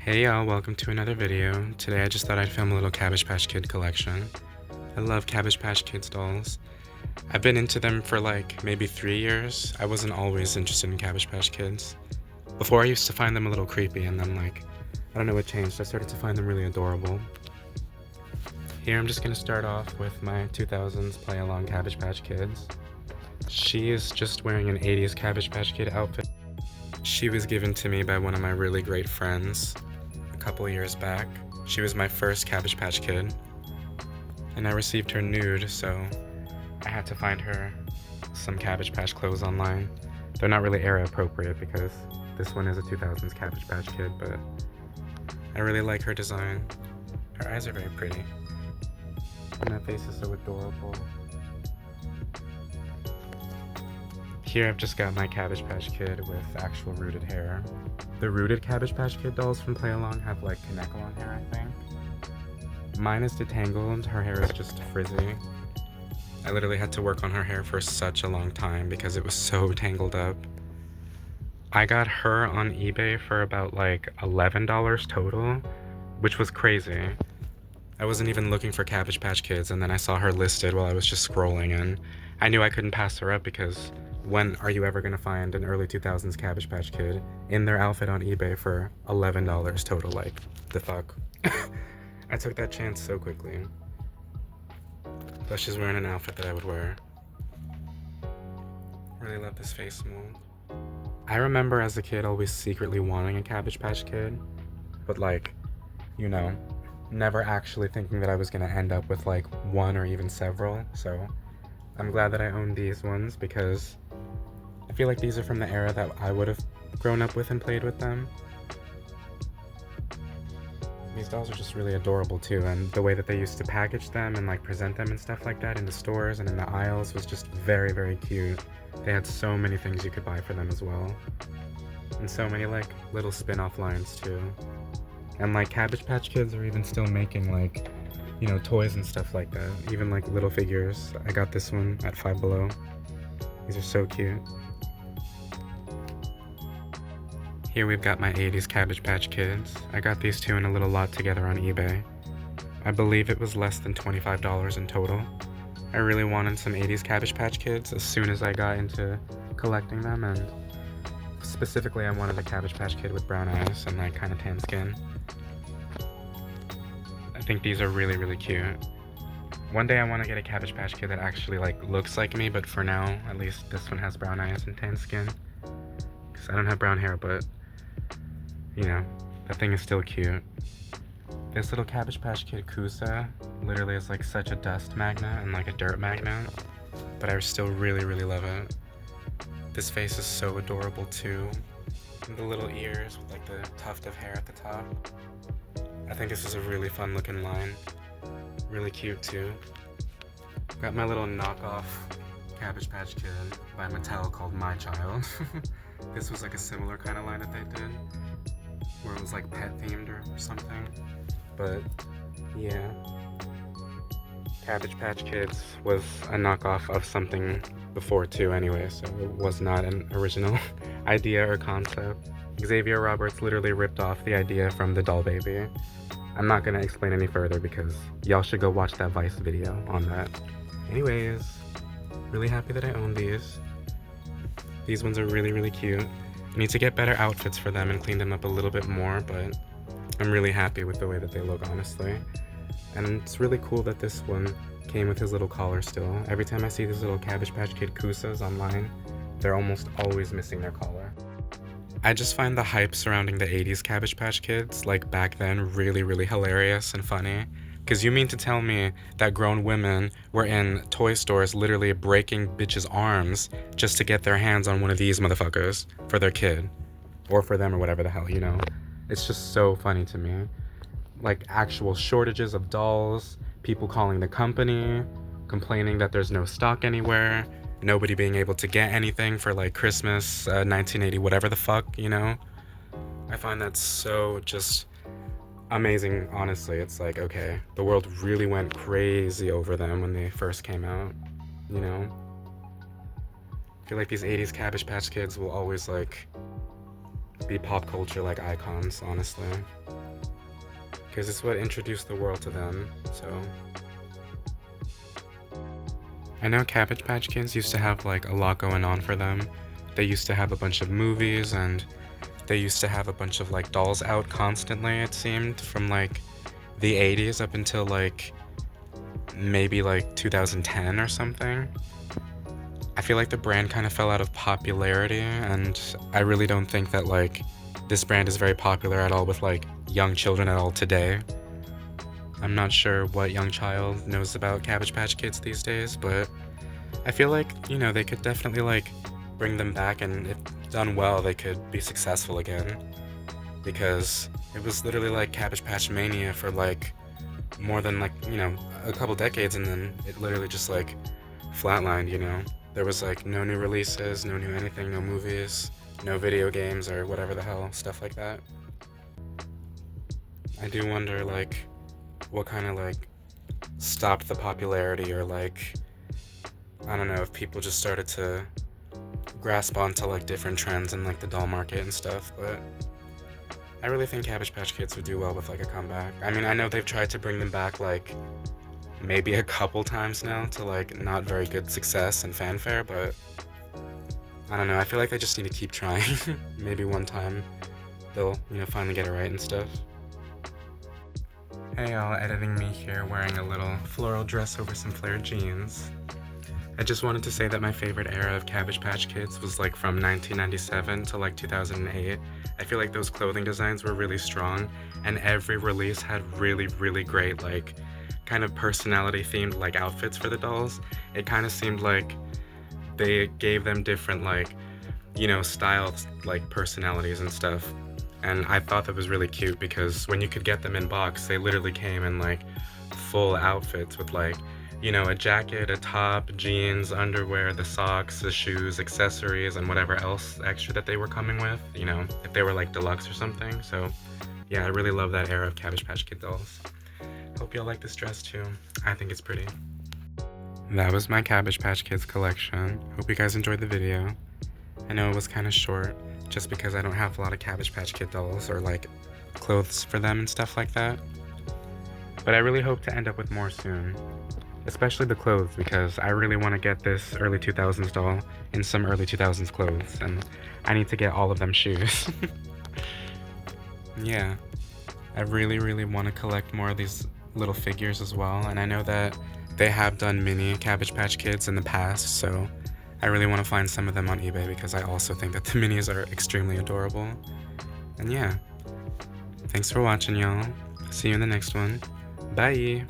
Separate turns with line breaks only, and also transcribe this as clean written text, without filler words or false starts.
Hey y'all, welcome to another video. Today I just thought I'd film a little Cabbage Patch Kid collection. I love Cabbage Patch Kids dolls. I've been into them for like maybe 3 years. I wasn't always interested in Cabbage Patch Kids. Before I used to find them a little creepy, and then I don't know what changed. I started to find them really adorable. Here I'm just gonna start off with my 2000s play along Cabbage Patch Kids. She is just wearing an 80s Cabbage Patch Kid outfit. She was given to me by one of my really great friends a couple years back. She was my first Cabbage Patch Kid, and I received her nude, so I had to find her some Cabbage Patch clothes online. They're not really era appropriate because this one is a 2000s Cabbage Patch Kid, but I really like her design. Her eyes are very pretty, and that face is so adorable. Here I've just got my Cabbage Patch Kid with actual rooted hair. The rooted Cabbage Patch Kid dolls from Play Along have like Kaneko-on hair, I think. Mine is detangled, her hair is just frizzy. I literally had to work on her hair for such a long time because it was so tangled up. I got her on eBay for about like $11 total, which was crazy. I wasn't even looking for Cabbage Patch Kids, and then I saw her listed while I was just scrolling, and I knew I couldn't pass her up because when are you ever gonna find an early 2000s Cabbage Patch Kid in their outfit on eBay for $11 total? Like, the fuck? I took that chance so quickly. Plus she's wearing an outfit that I would wear. Really love this face mold. I remember as a kid always secretly wanting a Cabbage Patch Kid, but like, you know, never actually thinking that I was gonna end up with like one or even several, so I'm glad that I own these ones because I feel like these are from the era that I would have grown up with and played with them. These dolls are just really adorable too, and the way that they used to package them and like present them and stuff like that in the stores and in the aisles was just very, very cute. They had so many things you could buy for them as well. And so many like little spin-off lines too. And like Cabbage Patch Kids are even still making like, you know, toys and stuff like that. Even like little figures. I got this one at Five Below. These are so cute. Here we've got my 80s Cabbage Patch Kids. I got these two in a little lot together on eBay. I believe it was less than $25 in total. I really wanted some 80s Cabbage Patch Kids as soon as I got into collecting them, and specifically I wanted a Cabbage Patch Kid with brown eyes and like kind of tan skin. I think these are really, really cute. One day I want to get a Cabbage Patch Kid that actually like looks like me, but for now, at least this one has brown eyes and tan skin. Because I don't have brown hair, but you know, that thing is still cute. This little Cabbage Patch Kid Kusa literally is like such a dust magnet and like a dirt magnet, but I still really, really love it. This face is so adorable too. And the little ears with like the tuft of hair at the top. I think this is a really fun looking line. Really cute too. Got my little knockoff Cabbage Patch Kid by Mattel called My Child. This was like a similar kind of line that they did, where it was like pet themed or something. But yeah, Cabbage Patch Kids was a knockoff of something before too anyway, so it was not an original idea or concept. Xavier Roberts literally ripped off the idea from the Doll Baby. I'm not gonna explain any further because y'all should go watch that Vice video on that. Anyways, really happy that I own these. These ones are really, really cute. I need to get better outfits for them and clean them up a little bit more, but I'm really happy with the way that they look, honestly. And it's really cool that this one came with his little collar still. Every time I see these little Cabbage Patch Kid Kusas online, they're almost always missing their collar. I just find the hype surrounding the 80s Cabbage Patch Kids, like back then, really, really hilarious and funny. Because you mean to tell me that grown women were in toy stores literally breaking bitches' arms just to get their hands on one of these motherfuckers for their kid? Or for them or whatever the hell, you know? It's just so funny to me. Like actual shortages of dolls, people calling the company, complaining that there's no stock anywhere, nobody being able to get anything for like Christmas, 1980, whatever the fuck, you know? I find that so just amazing, honestly. It's like, okay, the world really went crazy over them when they first came out, you know? I feel like these 80s Cabbage Patch Kids will always like be pop culture like icons, honestly. Because it's what introduced the world to them, so. I know Cabbage Patch Kids used to have like a lot going on for them. They used to have a bunch of movies, and they used to have a bunch of like dolls out constantly, it seemed, from like the 80s up until like maybe like 2010 or something. I feel like the brand kind of fell out of popularity, and I really don't think that like this brand is very popular at all with like young children at all today. I'm not sure what young child knows about Cabbage Patch Kids these days, but I feel like, you know, they could definitely like bring them back, and if done well, they could be successful again. Because it was literally like Cabbage Patch Mania for like more than like, you know, a couple decades, and then it literally just like flatlined, you know? There was like no new releases, no new anything, no movies, no video games or whatever the hell, stuff like that. I do wonder like what kind of like stopped the popularity, or like, I don't know, if people just started to grasp onto like different trends in like the doll market and stuff, but I really think Cabbage Patch Kids would do well with like a comeback. I mean, I know they've tried to bring them back like maybe a couple times now to like not very good success and fanfare, but I don't know, I feel like they just need to keep trying. Maybe one time they'll, you know, finally get it right and stuff. Hey y'all, editing me here wearing a little floral dress over some flared jeans. I just wanted to say that my favorite era of Cabbage Patch Kids was like from 1997 to like 2008. I feel like those clothing designs were really strong, and every release had really, really great like kind of personality themed like outfits for the dolls. It kind of seemed like they gave them different like, you know, styles, like personalities and stuff. And I thought that was really cute because when you could get them in box, they literally came in like full outfits with like, you know, a jacket, a top, jeans, underwear, the socks, the shoes, accessories, and whatever else extra that they were coming with, you know, if they were like deluxe or something. So yeah, I really love that era of Cabbage Patch Kid dolls. Hope y'all like this dress too. I think it's pretty. That was my Cabbage Patch Kids collection. Hope you guys enjoyed the video. I know it was kind of short, just because I don't have a lot of Cabbage Patch Kid dolls or like clothes for them and stuff like that. But I really hope to end up with more soon. Especially the clothes, because I really want to get this early 2000s doll in some early 2000s clothes, and I need to get all of them shoes. Yeah, I really, really want to collect more of these little figures as well, and I know that they have done mini Cabbage Patch Kids in the past, so I really want to find some of them on eBay because I also think that the minis are extremely adorable. And yeah, thanks for watching, y'all. See you in the next one. Bye!